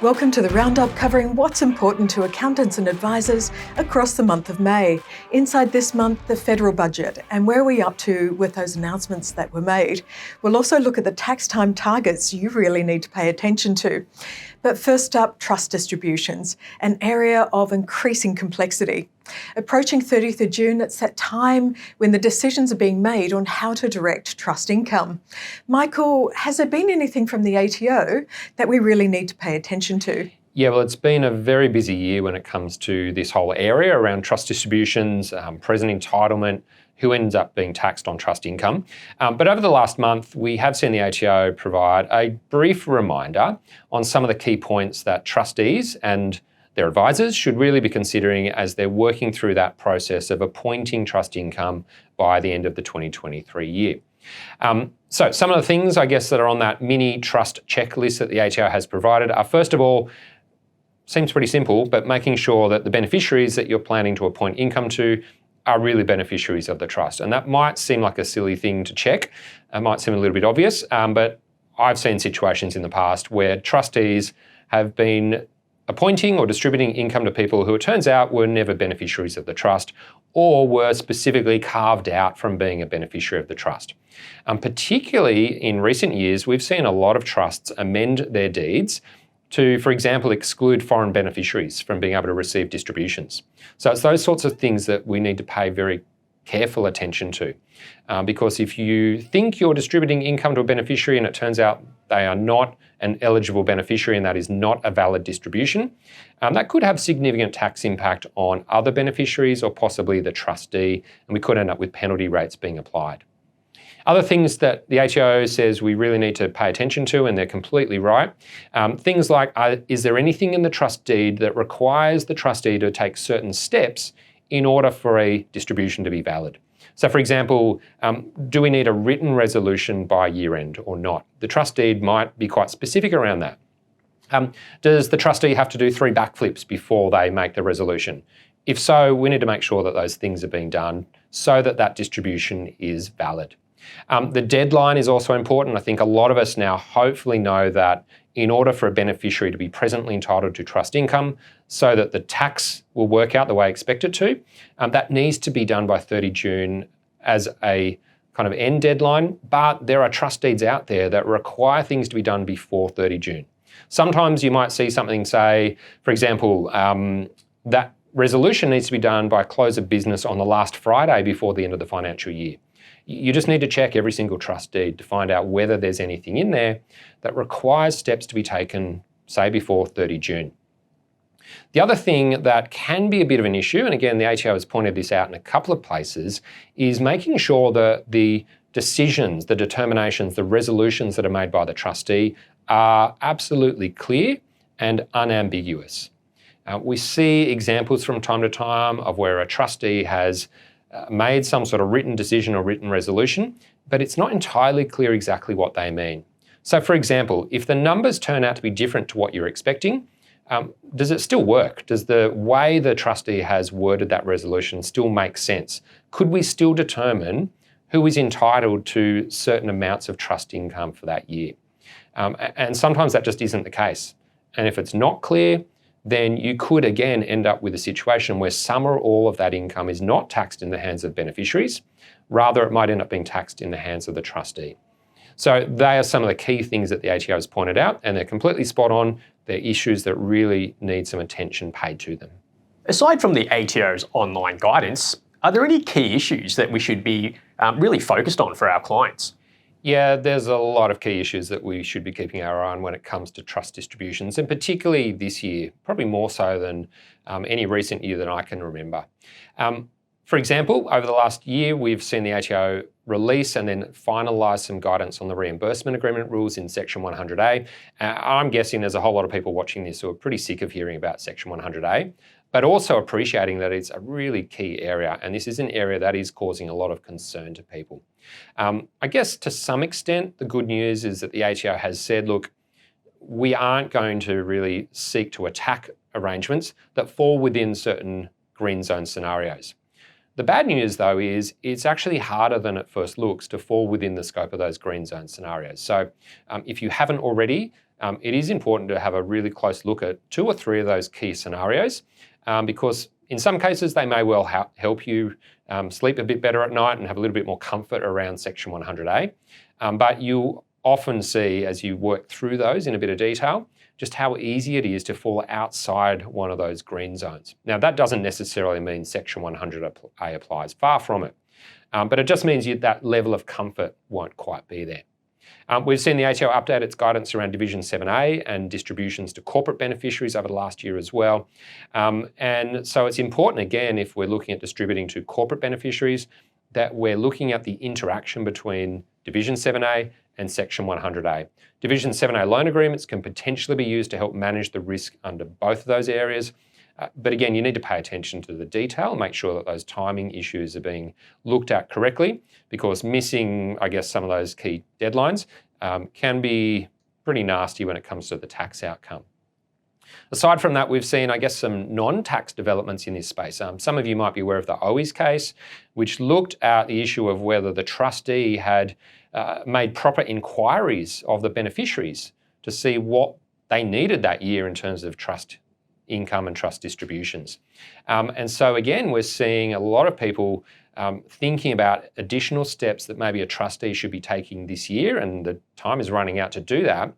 Welcome to the Roundup covering what's important to accountants and advisors across the month of May. Inside this month, the federal budget and where we're up to with those announcements that were made. We'll also look at the tax time targets you really need to pay attention to. But first up, trust distributions, an area of increasing complexity. Approaching 30th of June, it's that time when the decisions are being made on how to direct trust income. Michael, has there been anything from the ATO that we really need to pay attention to? Yeah, well, it's been a very busy year when it comes to this whole area around trust distributions, present entitlement, who ends up being taxed on trust income. But over the last month, we have seen the ATO provide a brief reminder on some of the key points that trustees and their advisors should really be considering as they're working through that process of appointing trust income by the end of the 2023 year. So some of the things, I guess, that are on that mini trust checklist that the ATO has provided are, first of all, seems pretty simple, but making sure that the beneficiaries that you're planning to appoint income to are really beneficiaries of the trust. And that might seem like a silly thing to check. It might seem a little bit obvious, but I've seen situations in the past where trustees have been appointing or distributing income to people who it turns out were never beneficiaries of the trust or were specifically carved out from being a beneficiary of the trust. Particularly in recent years, we've seen a lot of trusts amend their deeds to, for example, exclude foreign beneficiaries from being able to receive distributions. So it's those sorts of things that we need to pay very careful attention to. Because if you think you're distributing income to a beneficiary and it turns out they are not an eligible beneficiary and that is not a valid distribution, that could have significant tax impact on other beneficiaries or possibly the trustee, and we could end up with penalty rates being applied. Other things that the ATO says we really need to pay attention to, and they're completely right, things like, is there anything in the trust deed that requires the trustee to take certain steps in order for a distribution to be valid? So for example, do we need a written resolution by year end or not? The trust deed might be quite specific around that. Does the trustee have to do 3 backflips before they make the resolution? If so, we need to make sure that those things are being done so that that distribution is valid. The deadline is also important. I think a lot of us now hopefully know that in order for a beneficiary to be presently entitled to trust income so that the tax will work out the way expected to, that needs to be done by 30 June as a kind of end deadline, but there are trust deeds out there that require things to be done before 30 June. Sometimes you might see something say, for example, that resolution needs to be done by close of business on the last Friday before the end of the financial year. You just need to check every single trust deed to find out whether there's anything in there that requires steps to be taken, say, before 30 June. The other thing that can be a bit of an issue, and again, the ATO has pointed this out in a couple of places, is making sure that the decisions, the determinations, the resolutions that are made by the trustee are absolutely clear and unambiguous. We see examples from time to time of where a trustee has made some sort of written decision or written resolution, but it's not entirely clear exactly what they mean. So for example, if the numbers turn out to be different to what you're expecting, does it still work? Does the way the trustee has worded that resolution still make sense? Could we still determine who is entitled to certain amounts of trust income for that year? And sometimes that just isn't the case. And if it's not clear, then you could again end up with a situation where some or all of that income is not taxed in the hands of beneficiaries. Rather, it might end up being taxed in the hands of the trustee. So they are some of the key things that the ATO has pointed out, and they're completely spot on. They're issues that really need some attention paid to them. Aside from the ATO's online guidance, are there any key issues that we should be really focused on for our clients? Yeah, there's a lot of key issues that we should be keeping our eye on when it comes to trust distributions, and particularly this year, probably more so than any recent year that I can remember. For example, over the last year, we've seen the ATO release and then finalise some guidance on the reimbursement agreement rules in Section 100A. I'm guessing there's a whole lot of people watching this who are pretty sick of hearing about Section 100A, but also appreciating that it's a really key area, and this is an area that is causing a lot of concern to people. I guess to some extent, the good news is that the ATO has said, look, we aren't going to really seek to attack arrangements that fall within certain green zone scenarios. The bad news, though, is it's actually harder than it first looks to fall within the scope of those green zone scenarios. So if you haven't already, it is important to have a really close look at 2 or 3 of those key scenarios, because in some cases they may well help you sleep a bit better at night and have a little bit more comfort around Section 100A. But you'll often see, as you work through those in a bit of detail, just how easy it is to fall outside one of those green zones. Now, that doesn't necessarily mean Section 100A applies, far from it. But it just means that level of comfort won't quite be there. We've seen the ATO update its guidance around Division 7A and distributions to corporate beneficiaries over the last year as well. And so it's important, again, if we're looking at distributing to corporate beneficiaries, that we're looking at the interaction between Division 7A and Section 100A. Division 7A loan agreements can potentially be used to help manage the risk under both of those areas. But again, you need to pay attention to the detail and make sure that those timing issues are being looked at correctly, because missing, I guess, some of those key deadlines can be pretty nasty when it comes to the tax outcome. Aside from that, we've seen, I guess, some non-tax developments in this space. Some of you might be aware of the OES case, which looked at the issue of whether the trustee had made proper inquiries of the beneficiaries to see what they needed that year in terms of trust income and trust distributions. And so again, we're seeing a lot of people thinking about additional steps that maybe a trustee should be taking this year, and the time is running out to do that,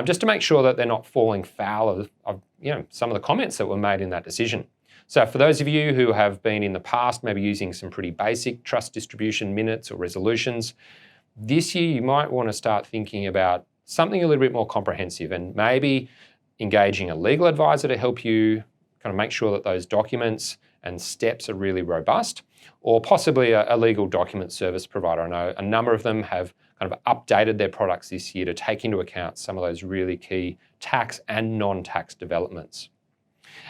just to make sure that they're not falling foul of some of the comments that were made in that decision. So for those of you who have been in the past maybe using some pretty basic trust distribution minutes or resolutions, this year you might want to start thinking about something a little bit more comprehensive, and maybe engaging a legal advisor to help you kind of make sure that those documents and steps are really robust, or possibly a legal document service provider. I know a number of them have kind of updated their products this year to take into account some of those really key tax and non-tax developments.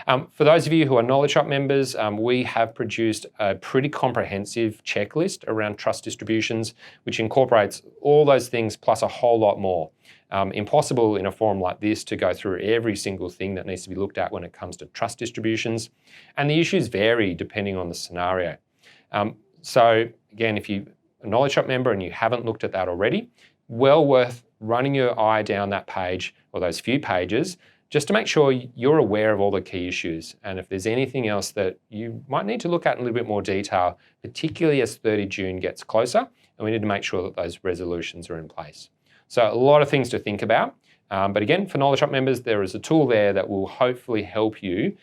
For those of you who are Knowledge Shop members, we have produced a pretty comprehensive checklist around trust distributions, which incorporates all those things plus a whole lot more. Impossible in a forum like this to go through every single thing that needs to be looked at when it comes to trust distributions, and the issues vary depending on the scenario. So again, if you're a Knowledge Shop member and you haven't looked at that already, well worth running your eye down that page or those few pages just to make sure you're aware of all the key issues. And if there's anything else that you might need to look at in a little bit more detail, particularly as 30 June gets closer, and we need to make sure that those resolutions are in place. So a lot of things to think about. But again, for Knowledge Shop members, there is a tool there that will hopefully help you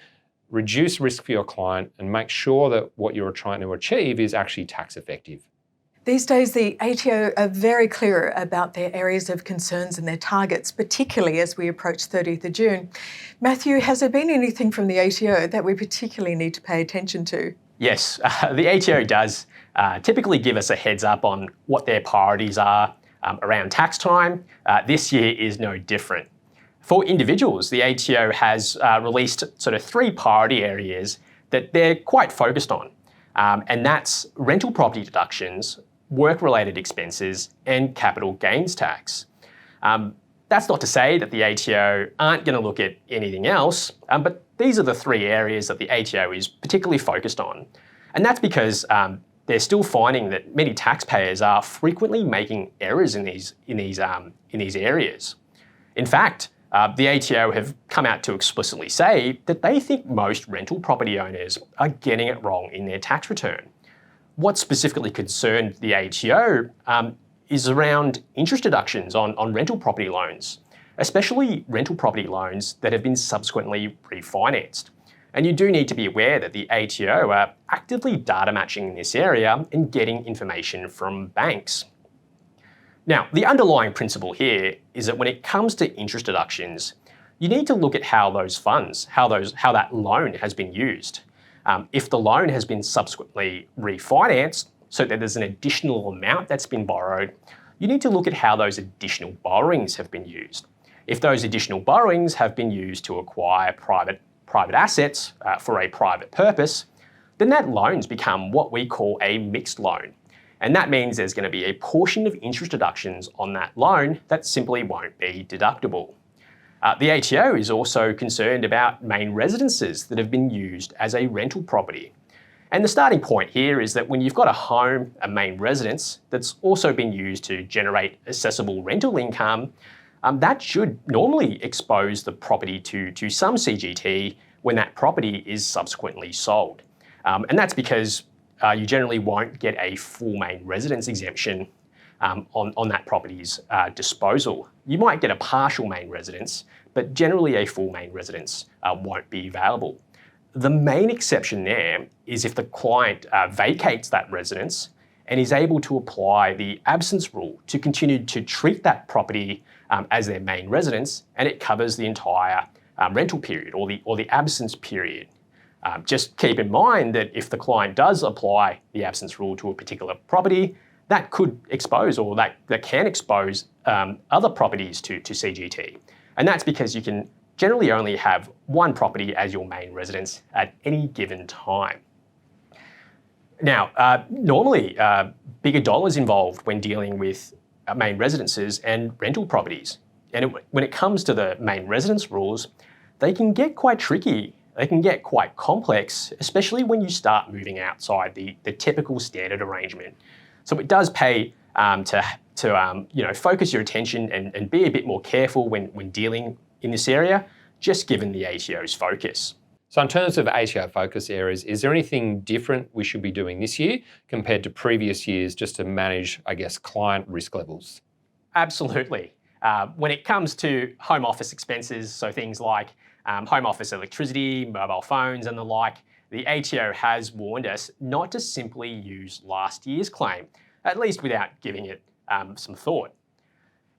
reduce risk for your client and make sure that what you're trying to achieve is actually tax effective. These days, the ATO are very clear about their areas of concerns and their targets, particularly as we approach 30th of June. Matthew, has there been anything from the ATO that we particularly need to pay attention to? Yes, the ATO does typically give us a heads up on what their priorities are around tax time. This year is no different. For individuals, the ATO has released sort of 3 priority areas that they're quite focused on, and that's rental property deductions, work-related expenses, and capital gains tax. That's not to say that the ATO aren't going to look at anything else, but these are the 3 areas that the ATO is particularly focused on. And that's because they're still finding that many taxpayers are frequently making errors in these areas. In fact, the ATO have come out to explicitly say that they think most rental property owners are getting it wrong in their tax return. What specifically concerned the ATO is around interest deductions on rental property loans, especially rental property loans that have been subsequently refinanced. And you do need to be aware that the ATO are actively data matching in this area and getting information from banks. Now, the underlying principle here is that when it comes to interest deductions, you need to look at how those funds, how that loan has been used. If the loan has been subsequently refinanced so that there's an additional amount that's been borrowed, you need to look at how those additional borrowings have been used. If those additional borrowings have been used to acquire private assets for a private purpose, then that loan's become what we call a mixed loan. And that means there's going to be a portion of interest deductions on that loan that simply won't be deductible. The ATO is also concerned about main residences that have been used as a rental property. And the starting point here is that when you've got a home, a main residence, that's also been used to generate accessible rental income, that should normally expose the property to some CGT when that property is subsequently sold. And that's because you generally won't get a full main residence exemption on that property's disposal. You might get a partial main residence, but generally a full main residence won't be available. The main exception there is if the client vacates that residence and is able to apply the absence rule to continue to treat that property as their main residence, and it covers the entire rental period or the absence period. Just keep in mind that if the client does apply the absence rule to a particular property, that could expose or that can expose other properties to CGT. And that's because you can generally only have one property as your main residence at any given time. Now, normally bigger dollars involved when dealing with main residences and rental properties. And when it comes to the main residence rules, they can get quite tricky. They can get quite complex, especially when you start moving outside the typical standard arrangement. So it does pay to focus your attention and be a bit more careful when dealing in this area, just given the ATO's focus. So in terms of ATO focus areas, is there anything different we should be doing this year compared to previous years just to manage, I guess, client risk levels? Absolutely. When it comes to home office expenses, so things like home office electricity, mobile phones and the like, the ATO has warned us not to simply use last year's claim, at least without giving it some thought.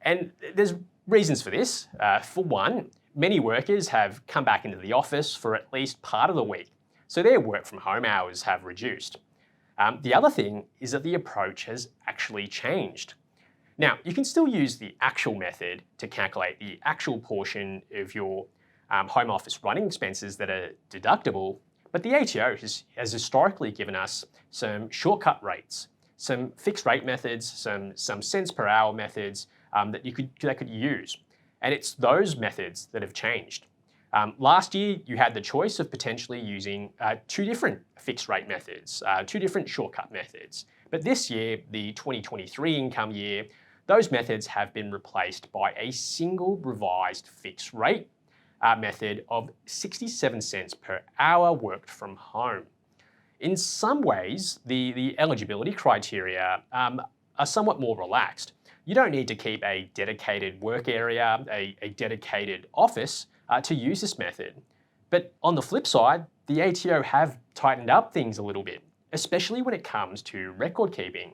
And there's reasons for this. For one, many workers have come back into the office for at least part of the week, so their work from home hours have reduced. The other thing is that the approach has actually changed. Now, you can still use the actual method to calculate the actual portion of your home office running expenses that are deductible, but the ATO has historically given us some shortcut rates, some fixed rate methods, some cents per hour methods that could use. And it's those methods that have changed. Last year, you had the choice of potentially using two different fixed rate methods, two different shortcut methods. But this year, the 2023 income year, those methods have been replaced by a single revised fixed rate method of 67 cents per hour worked from home. In some ways, the eligibility criteria are somewhat more relaxed. You don't need to keep a dedicated work area, a dedicated office to use this method. But on the flip side, the ATO have tightened up things a little bit, especially when it comes to record keeping.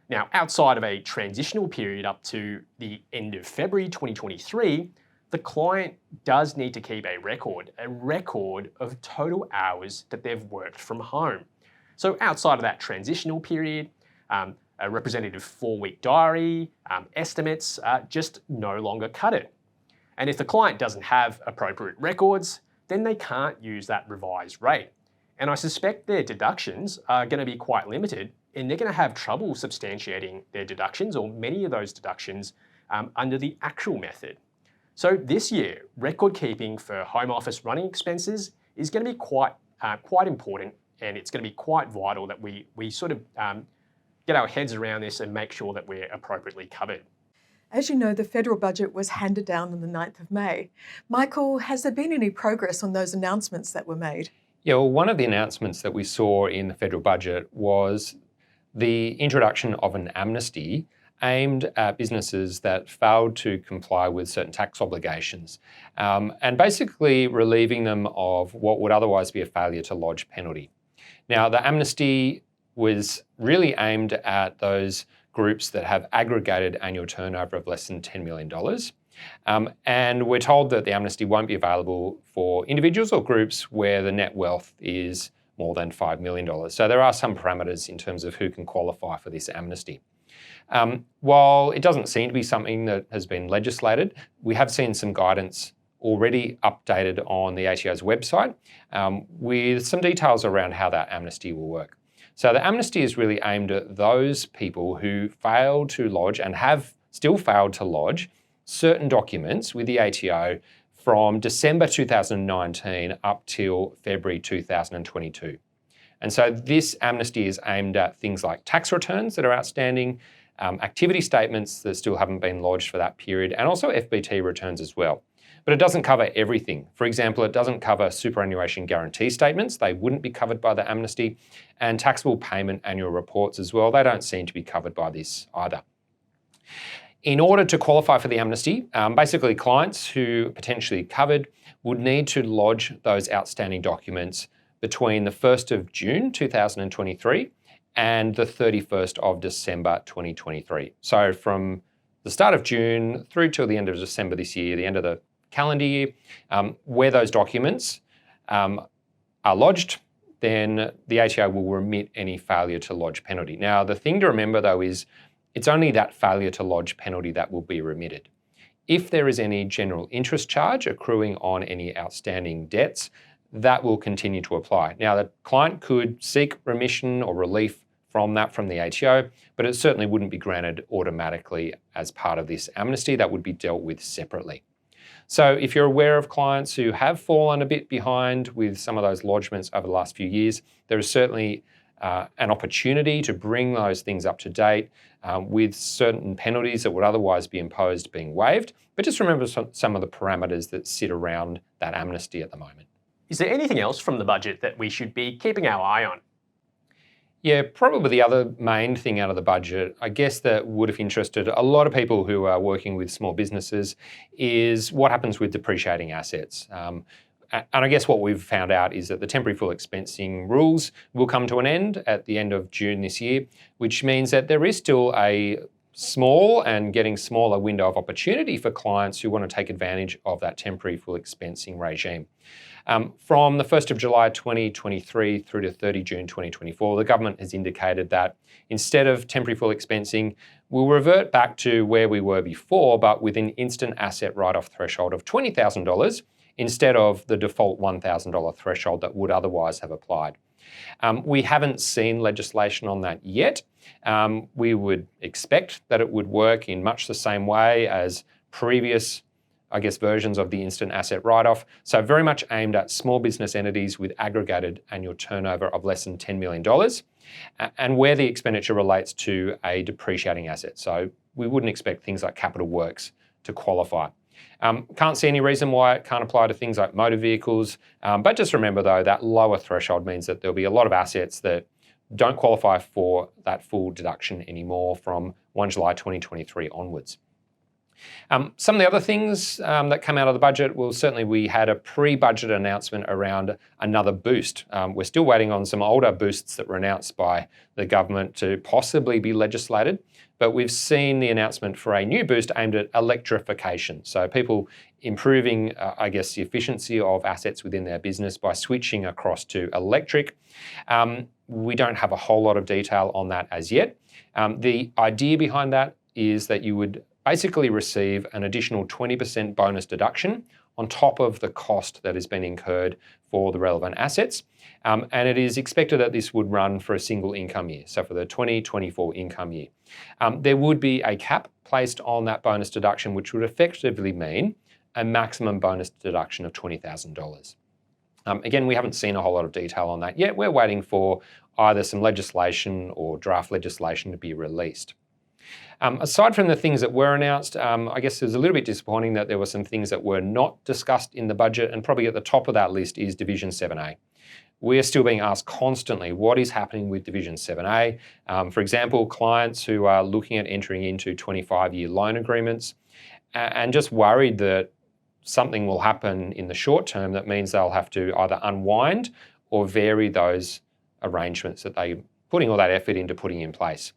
Now, outside of a transitional period up to the end of February 2023, the client does need to keep a record of total hours that they've worked from home. So outside of that transitional period, a representative 4-week diary, estimates just no longer cut it. And if the client doesn't have appropriate records, then they can't use that revised rate. And I suspect their deductions are going to be quite limited, and they're going to have trouble substantiating their deductions or many of those deductions under the actual method. So this year, record keeping for home office running expenses is going to be quite important, and it's going to be quite vital that we sort of get our heads around this and make sure that we're appropriately covered. As you know, the federal budget was handed down on the 9th of May. Michael, has there been any progress on those announcements that were made? Yeah, well, one of the announcements that we saw in the federal budget was the introduction of an amnesty aimed at businesses that failed to comply with certain tax obligations, and basically relieving them of what would otherwise be a failure to lodge penalty. Now, the amnesty was really aimed at those groups that have aggregated annual turnover of less than $10 million. And we're told that the amnesty won't be available for individuals or groups where the net wealth is more than $5 million. So there are some parameters in terms of who can qualify for this amnesty. While it doesn't seem to be something that has been legislated, we have seen some guidance already updated on the ATO's website with some details around how that amnesty will work. So the amnesty is really aimed at those people who failed to lodge and have still failed to lodge certain documents with the ATO from December 2019 up till February 2022. And so this amnesty is aimed at things like tax returns that are outstanding, activity statements that still haven't been lodged for that period, and also FBT returns as well. But it doesn't cover everything. For example, it doesn't cover superannuation guarantee statements. They wouldn't be covered by the amnesty, and taxable payment annual reports as well. They don't seem to be covered by this either. In order to qualify for the amnesty, basically clients who potentially covered would need to lodge those outstanding documents between the 1st of June 2023 and the 31st of December 2023. So from the start of June through till the end of December this year, the end of the calendar year, where those documents are lodged, then the ATO will remit any failure to lodge penalty. Now, the thing to remember though is it's only that failure to lodge penalty that will be remitted. If there is any general interest charge accruing on any outstanding debts, that will continue to apply. Now, the client could seek remission or relief from that from the ATO, but it certainly wouldn't be granted automatically as part of this amnesty. That would be dealt with separately. So if you're aware of clients who have fallen a bit behind with some of those lodgements over the last few years, there is certainly an opportunity to bring those things up to date with certain penalties that would otherwise be imposed being waived. But just remember some of the parameters that sit around that amnesty at the moment. Is there anything else from the budget that we should be keeping our eye on? Yeah, probably the other main thing out of the budget, I guess that would have interested a lot of people who are working with small businesses, is what happens with depreciating assets. And I guess what we've found out is that the temporary full expensing rules will come to an end at the end of June this year, which means that there is still a small and getting smaller window of opportunity for clients who want to take advantage of that temporary full expensing regime. From the 1st of July 2023 through to 30 June 2024, the government has indicated that instead of temporary full expensing, we'll revert back to where we were before, but with an instant asset write-off threshold of $20,000 instead of the default $1,000 threshold that would otherwise have applied. We haven't seen legislation on that yet. We would expect that it would work in much the same way as previous versions of the instant asset write-off. So very much aimed at small business entities with aggregated annual turnover of less than $10 million and where the expenditure relates to a depreciating asset. So we wouldn't expect things like capital works to qualify. Can't see any reason why it can't apply to things like motor vehicles. But just remember though, that lower threshold means that there'll be a lot of assets that don't qualify for that full deduction anymore from 1 July 2023 onwards. Some of the other things that come out of the budget, well, certainly we had a pre-budget announcement around another boost. We're still waiting on some older boosts that were announced by the government to possibly be legislated, but we've seen the announcement for a new boost aimed at electrification. So people improving, the efficiency of assets within their business by switching across to electric. We don't have a whole lot of detail on that as yet. The idea behind that is that you would basically receive an additional 20% bonus deduction on top of the cost that has been incurred for the relevant assets. And it is expected that this would run for a single income year, so for the 2024 income year. There would be a cap placed on that bonus deduction, which would effectively mean a maximum bonus deduction of $20,000. Again, we haven't seen a whole lot of detail on that yet. We're waiting for either some legislation or draft legislation to be released. Aside from the things that were announced, I guess it was a little bit disappointing that there were some things that were not discussed in the budget, and probably at the top of that list is Division 7A. We are still being asked constantly what is happening with Division 7A. For example, clients who are looking at entering into 25-year loan agreements and just worried that something will happen in the short term that means they'll have to either unwind or vary those arrangements that they're putting all that effort into putting in place.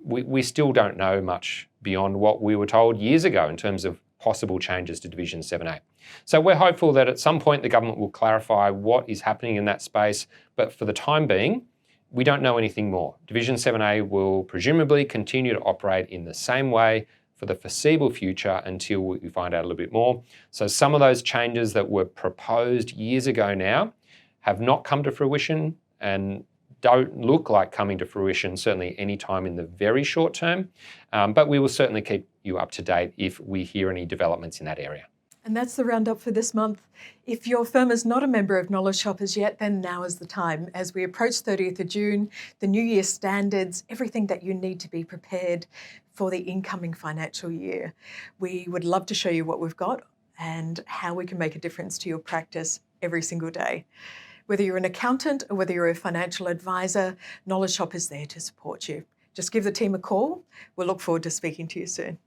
We still don't know much beyond what we were told years ago in terms of possible changes to Division 7A. So we're hopeful that at some point the government will clarify what is happening in that space, but for the time being, we don't know anything more. Division 7A will presumably continue to operate in the same way for the foreseeable future until we find out a little bit more. So some of those changes that were proposed years ago now have not come to fruition and don't look like coming to fruition, certainly any time in the very short term, but we will certainly keep you up to date if we hear any developments in that area. And that's the roundup for this month. If your firm is not a member of Knowledge Shoppers yet, then now is the time. As we approach 30th of June, the New Year standards, everything that you need to be prepared for the incoming financial year. We would love to show you what we've got and how we can make a difference to your practice every single day. Whether you're an accountant or whether you're a financial advisor, Knowledge Shop is there to support you. Just give the team a call. We'll look forward to speaking to you soon.